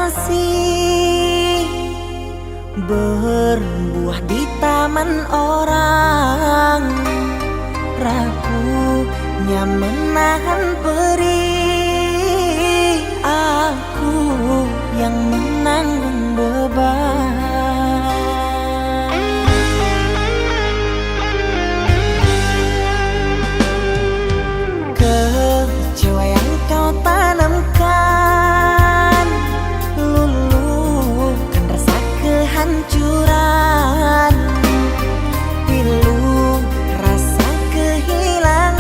kasih berbuah di taman orang, rapuhnya menahan perih, aku yang menanggung beban. Kecewa yang kau tanamkan luluhkan rasa kehancuran, pilu rasa kehilangan,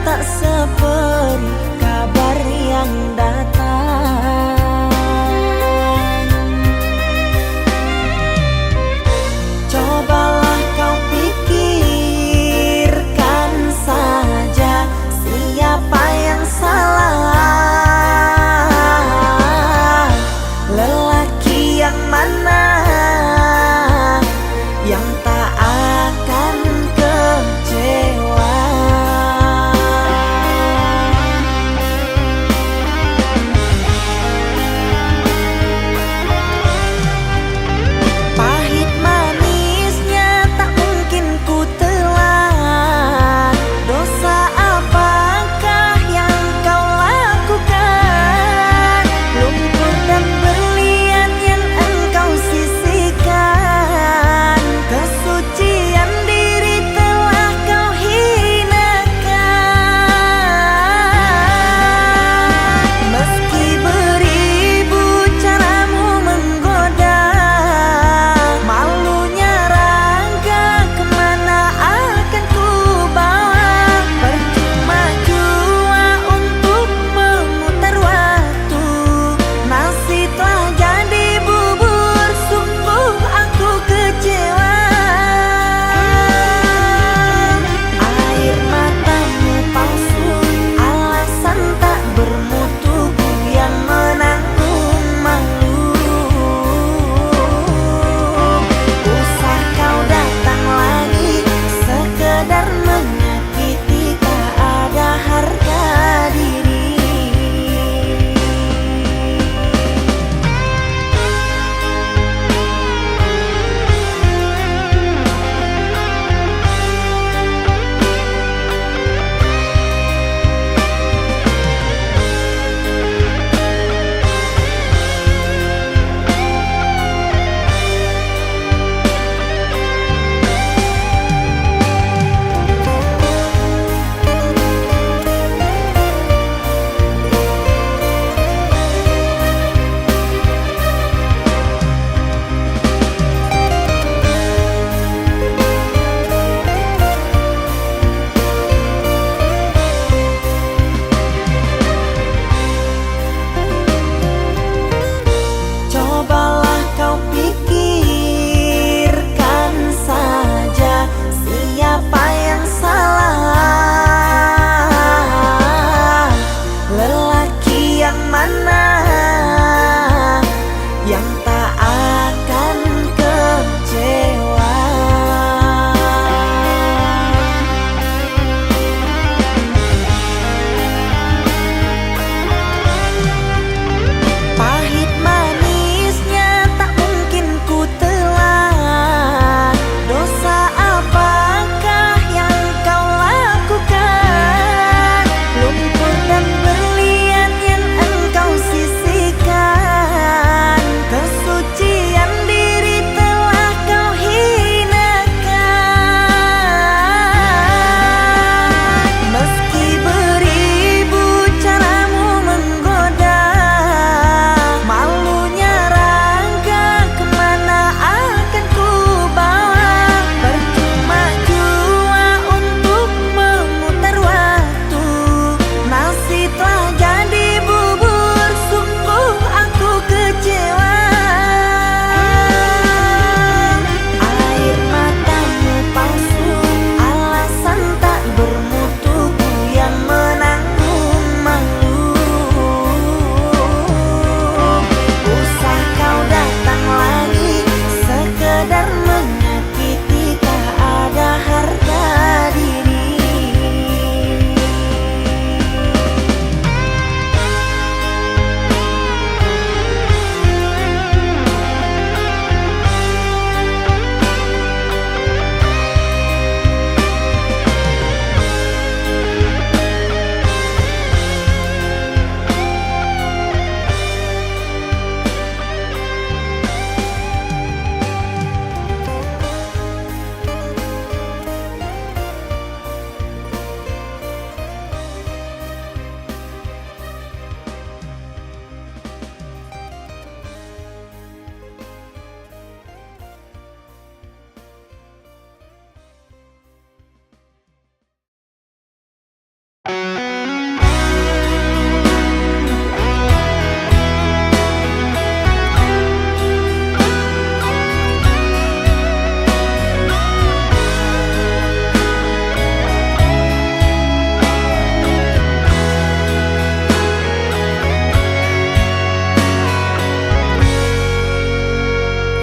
tak seperti kabar yang datang.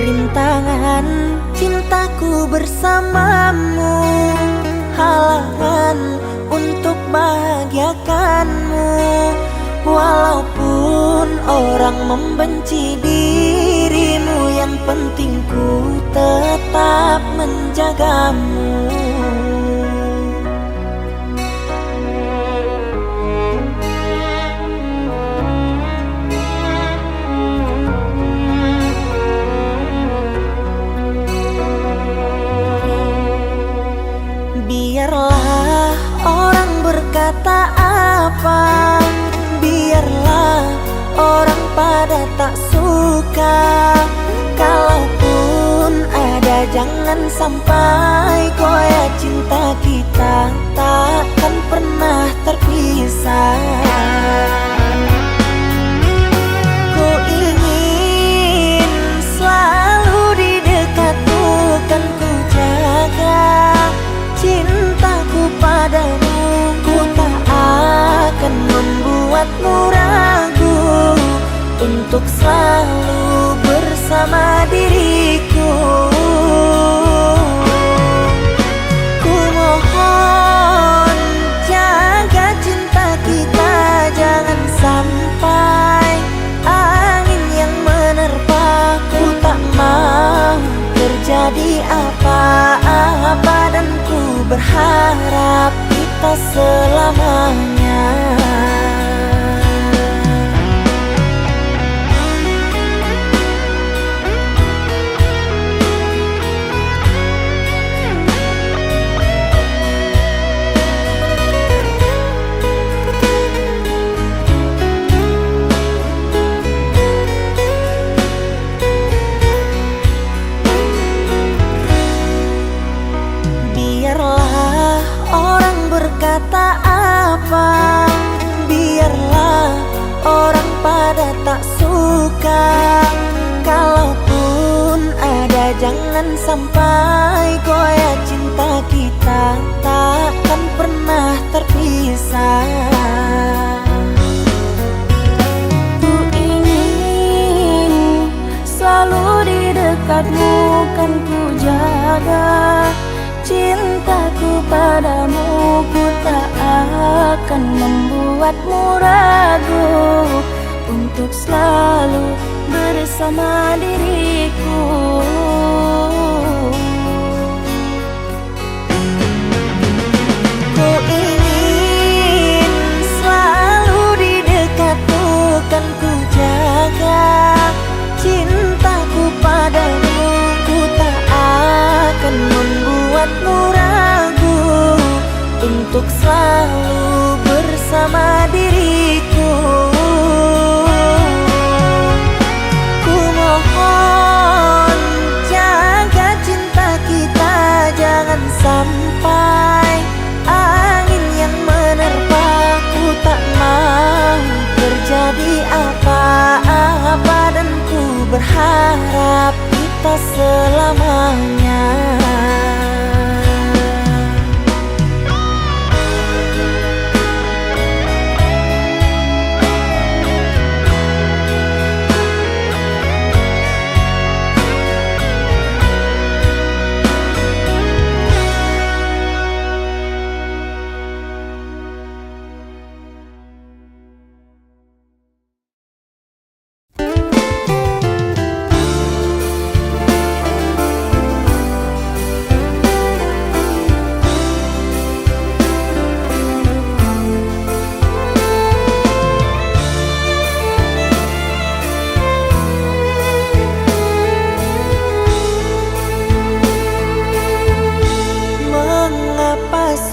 rintangan cintaku bersamamu, halangan untuk bahagiakanmu. Walaupun orang membenci dirimu, yang penting ku tetap menjagamu. Biarlah orang berkata apa, biarlah orang pada tak suka. Kalaupun ada, jangan sampai goyah cinta kita, takkan pernah terpisah. Ku ingin selalu di dekatmu, kan ku jaga cintaku padamu. Ku tak akan membuatmu ragu untuk selalu bersama diriku. Ku mohon jaga cinta kita, jangan sampai angin yang menerpa. Ku tak mau terjadi apa-apa, dan ku berharap kita selamanya. Biarlah orang berkata apa, biarlah orang pada tak suka. Kalaupun ada, jangan sampai goyah cinta kita, takkan pernah terpisah. Ku ingin selalu di dekatmu, kan ku jaga cintaku padamu. Ku tak akan membuatmu ragu untuk selalu bersama diriku. Ku ingin selalu di dekatmu, kan ku jaga cintaku padamu. Ku tak akan membuatmu ragu untuk selalu bersama diriku. Ku mohon jaga cinta kita, jangan sampai angin yang menerpa. Ku tak mau terjadi apa-apa, dan ku berharap kita selamanya.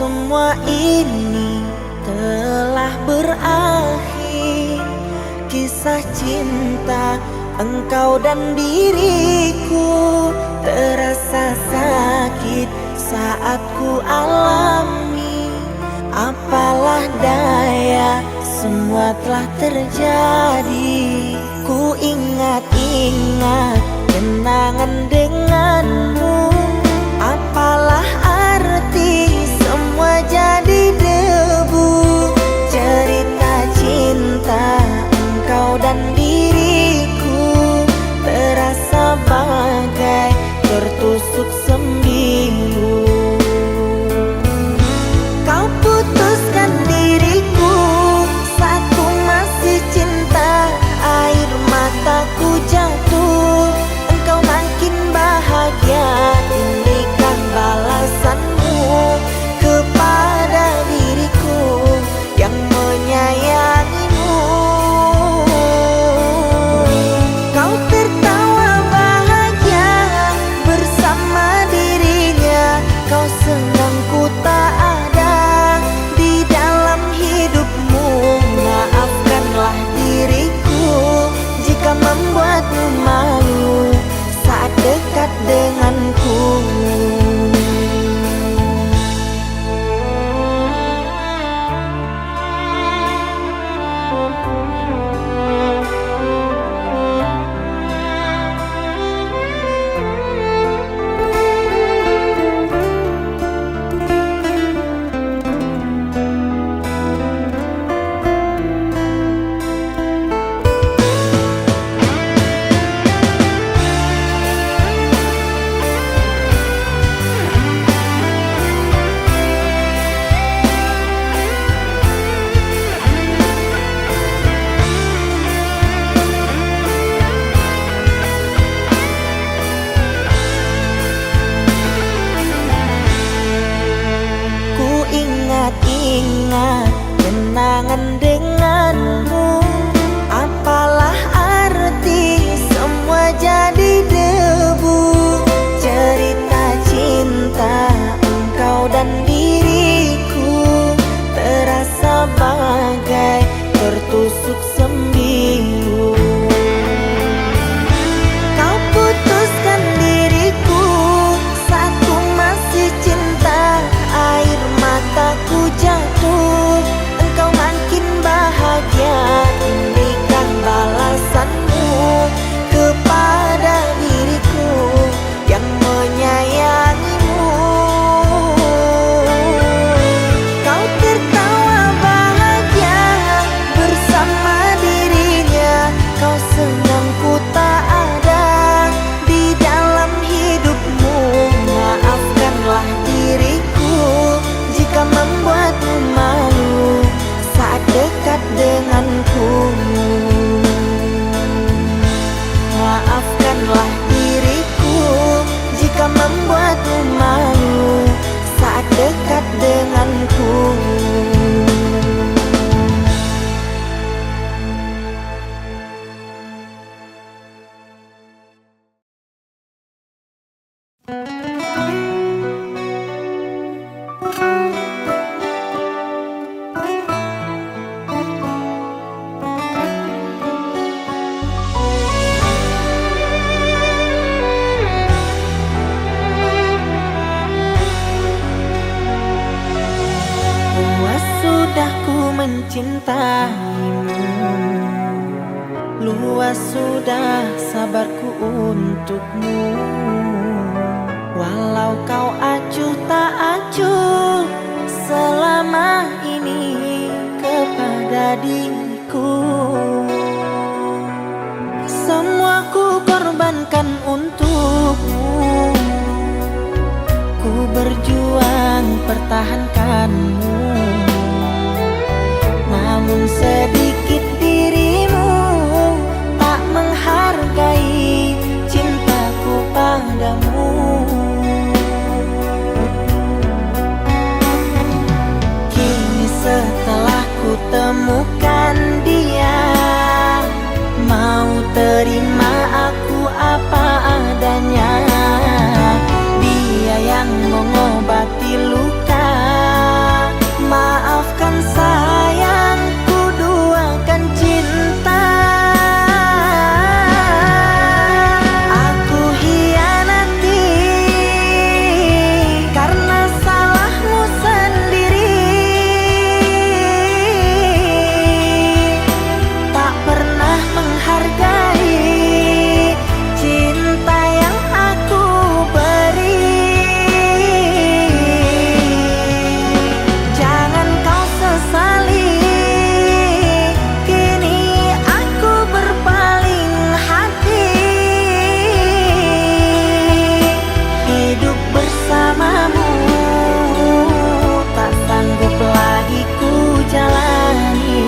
Semua ini telah berakhir, kisah cinta engkau dan diriku terasa sakit saat ku alami. Apalah daya, semua telah terjadi. Ku ingat-ingat kenangan denganmu. Apalah arti semua jadi debu. Cerita cinta engkau dan diriku terasa banyak mencintaimu. Luas sudah sabarku untukmu. Walau kau acuh tak acuh selama ini kepada diriku. Semua ku korbankan untukmu. Ku berjuang pertahankanmu. Namun sedikit dirimu tak menghargai cintaku padamu. Kini setelah ku temukan dia, mau terima aku apa adanya. Dia yang mengobati luka. Maafkan sayang, ku duakan cinta. Aku hianati karena salahmu sendiri. Tak pernah menghargai cinta yang aku beri. Jangan kau sesali, kini aku berpaling hati. Hidup bersamamu tak sanggup lagi ku jalani.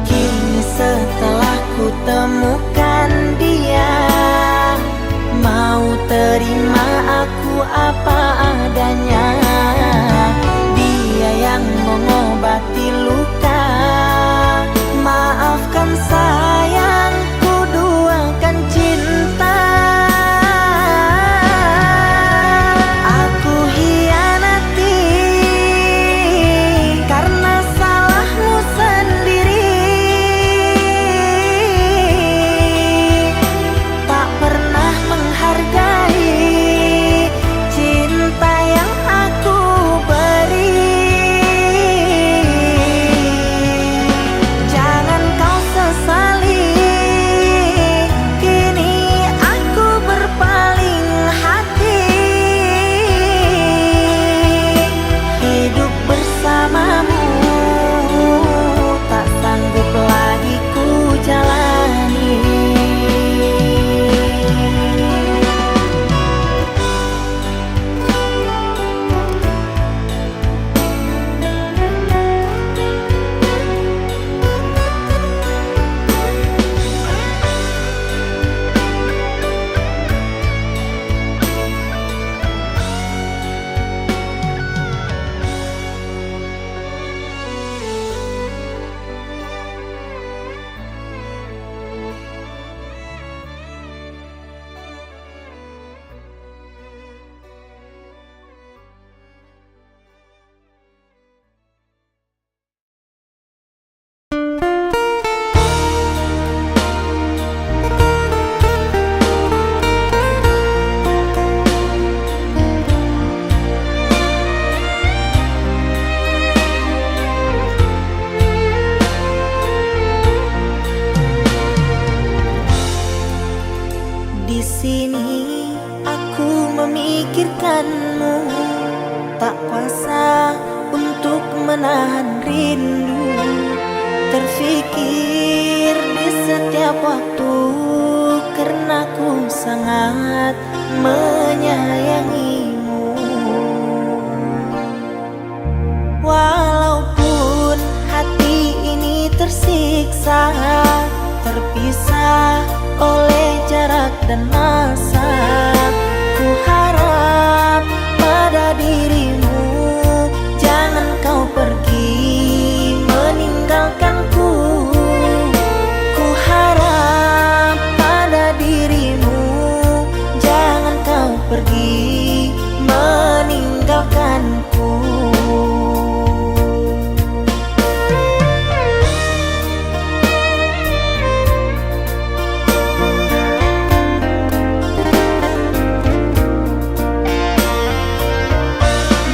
Kini setelah ku temukan dia, mau terima aku apa adanya. Dia yang mengobati luka. Maafkan sayang, ku duakan cinta. Aku hianati karena salahmu sendiri. Tak pernah menghargai cinta yang aku beri. Jangan kau sesali, kini aku berpaling hati. Hidup bersamamu tak sanggup lagi ku jalani. Di sini aku memikirkanmu, tak kuasa untuk menahan rindu. Terfikir di setiap waktu karena ku sangat menyayangimu. Walaupun terpisah oleh jarak dan masa. Ku harap pada dirimu, jangan kau pergi meninggalkanku. Ku harap pada dirimu, jangan kau pergi meninggalkanku.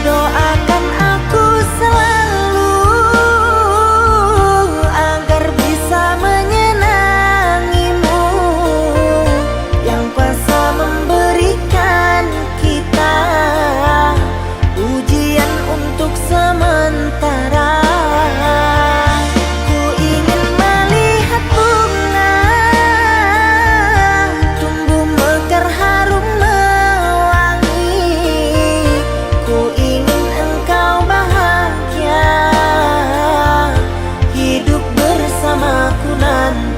Doakan aku selalu agar bisa menyenangimu, yang kuasa memberikan kita ujian untuk sementara. Ku ingin melihat bunga tumbuh mekar harum mewangi. Ku ingin engkau bahagia hidup bersamaku nanti.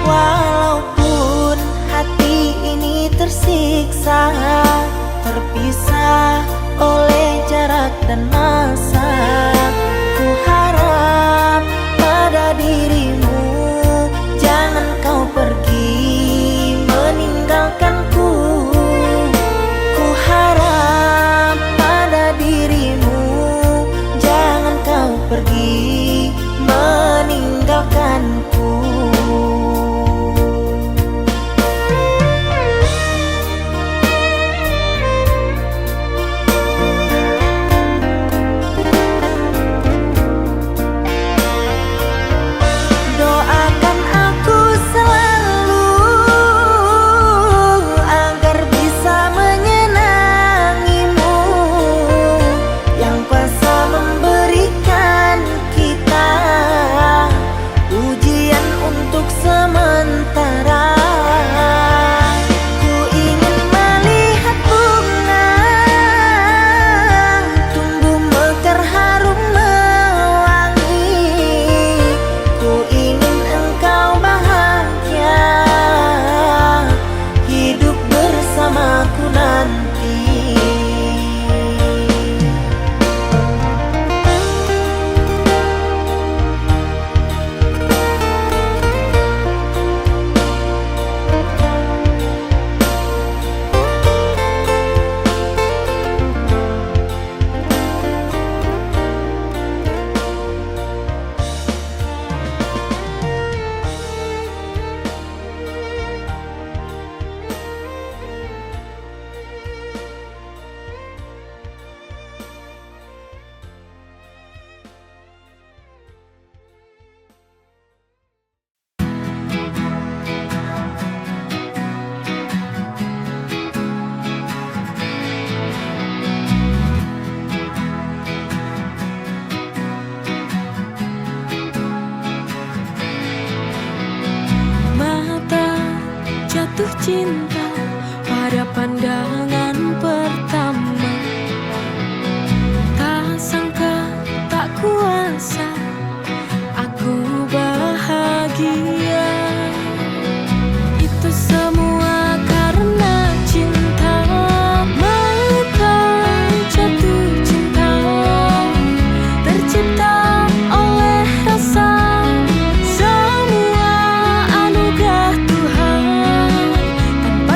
Walaupun hati ini tersiksa, terpisah oleh jarak dan masa, ku harap pada dirimu, jangan kau pergi meninggalkanku. Ku harap pada dirimu, jangan kau pergi meninggalkanku. Doakan aku selalu agar bisa menyenangimu, yang kuasa memberikan kita ujian untuk sementara. Ku ingin melihat bunga tumbuh mekar harum mewangi. Ku ingin engkau bahagia hidup bersamaku nanti. Mata jatuh cinta pada pandangan pertama, tak sangka tak kuasa aku bahagia. Itu semua karena cinta. Mata jatuh cinta, tercipta oleh rasa. Semua anugerah Tuhan tanpa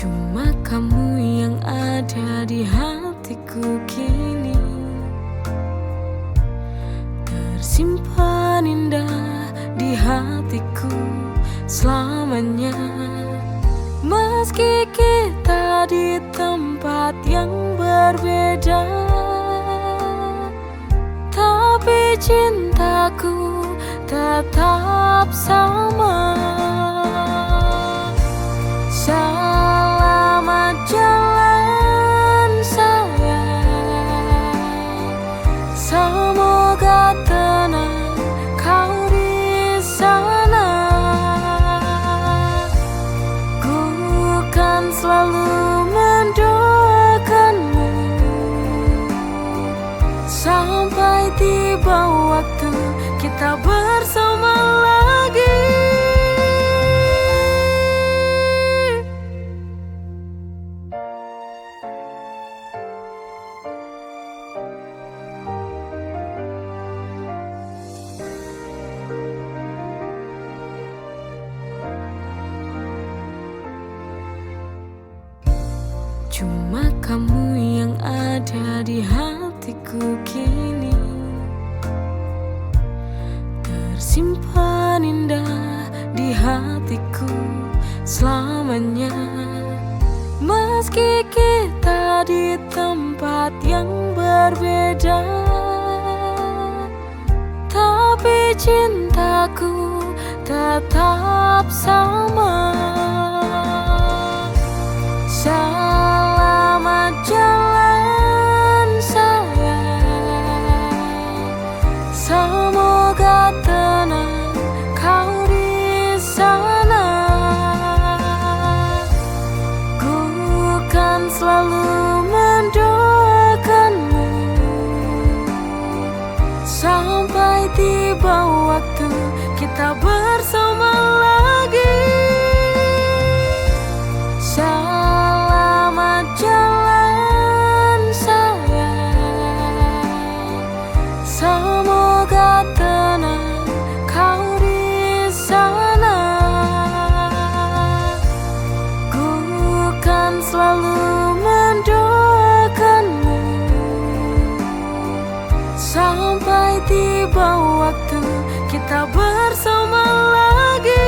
Cuma kamu yang ada di hatiku kini, tersimpan indah di hatiku selamanya. Meski kita di tempat yang berbeda, tapi cintaku tetap sama. Selamat jalan sayang, semoga tenang kau di sana. Ku kan selalu mendoakanmu sampai tiba waktu kita bersama lagi. Cuma kamu yang ada di hatiku kini, tersimpan indah di hatiku selamanya. Meski kita di tempat yang berbeda, tapi cintaku tetap sama. Selamat jalan sayang, semoga tenang kau di sana. Ku kan selalu mendoakanmu sampai tiba waktu kita bersama lagi. Selamat jalan sayang, semoga tenang kau di sana. Ku kan selalu mendoakanmu sampai tiba waktu kita bersama lagi.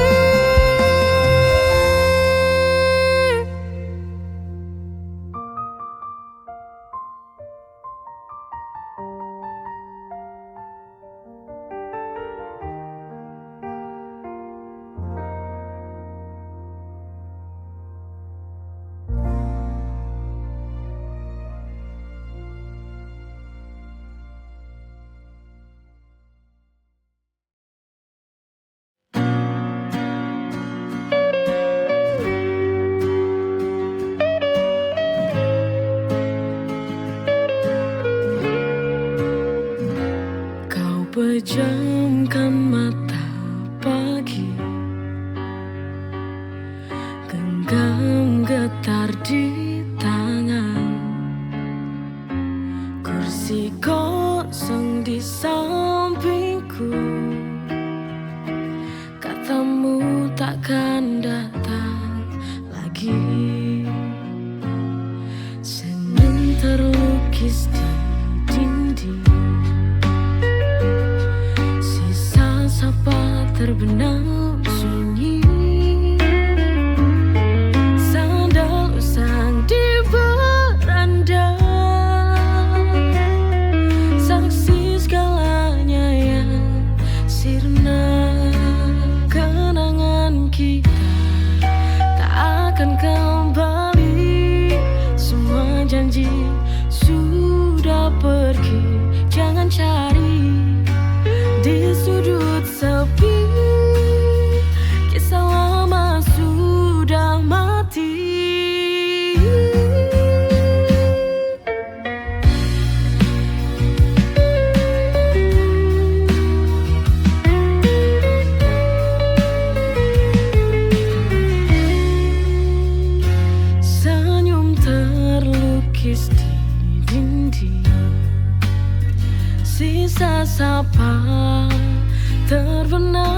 Pejamkan mata pagi, genggam getar di tangan. Kursi kosong di sampingku, katamu takkan datang lagi. Senyum terlukis di dinding, sapa terbenam sunyi. Sandal usang di beranda, saksi segalanya yang sirna. Kenangan kita tak akan kembali, semua janji sudah pergi. Jangan cari di sudut sepi, kisah lama sudah mati. Senyum terlukis di dinding, sisa sapa terbenam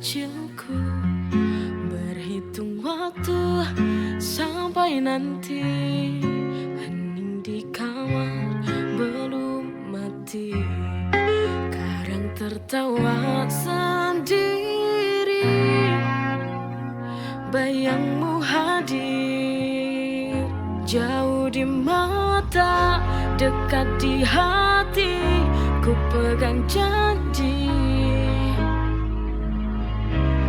kecilku, berhitung waktu sampai nanti. Hening di kamar belum mati, kadang tertawa sendiri. Bayangmu hadir, jauh di mata, dekat di hati. Ku pegang janji,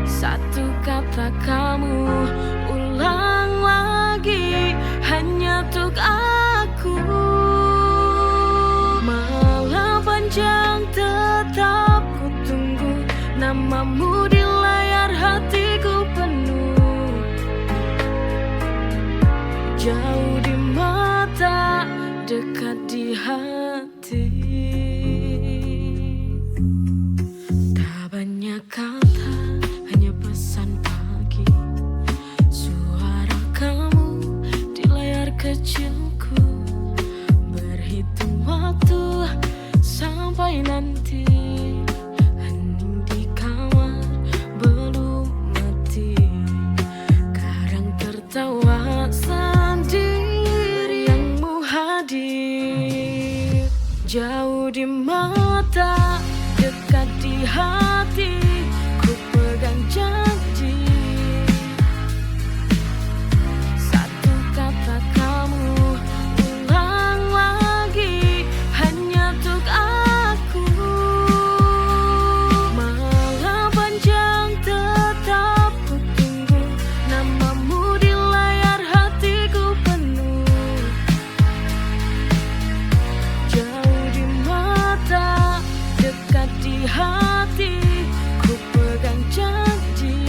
satu kata kamu ulang lagi, hanya untuk aku. Malam panjang tetap ku tunggu, namamu di layar hatiku penuh. Jauh di mata, dekat di hati. Tak banyak kata, hanya pesan pagi. Suara kamu di layar kecilku, berhitung waktu sampai nanti. Hening di kamar belum mati, kadang tertawa sendiri. Yangmu hadir, jauh di mata, dekat di hati. Ku pegang janji, satu kata kamu ulang lagi, hanya untuk aku. Malam panjang tetap ku tunggu, namamu di layar hatiku penuh. Jauh di mata, dekat di hati. Ku pegang janji,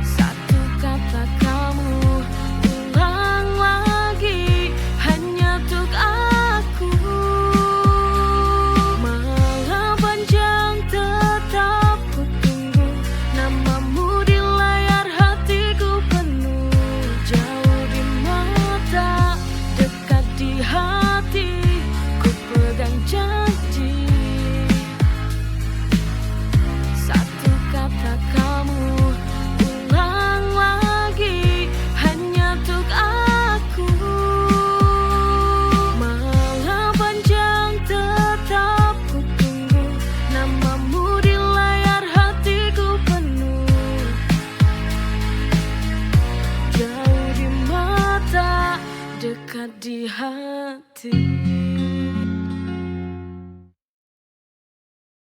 satu kata kamu ulang lagi, hanya untuk aku. Malam panjang tetap ku tunggu, namamu di layar hatiku penuh. Jauh di mata, dekat di hati. Ku pegang janji, satu kata kamu ulang lagi, hanya untuk aku. Malam panjang tetap ku tunggu, namamu di layar hatiku penuh. Jauh di mata, dekat di hati.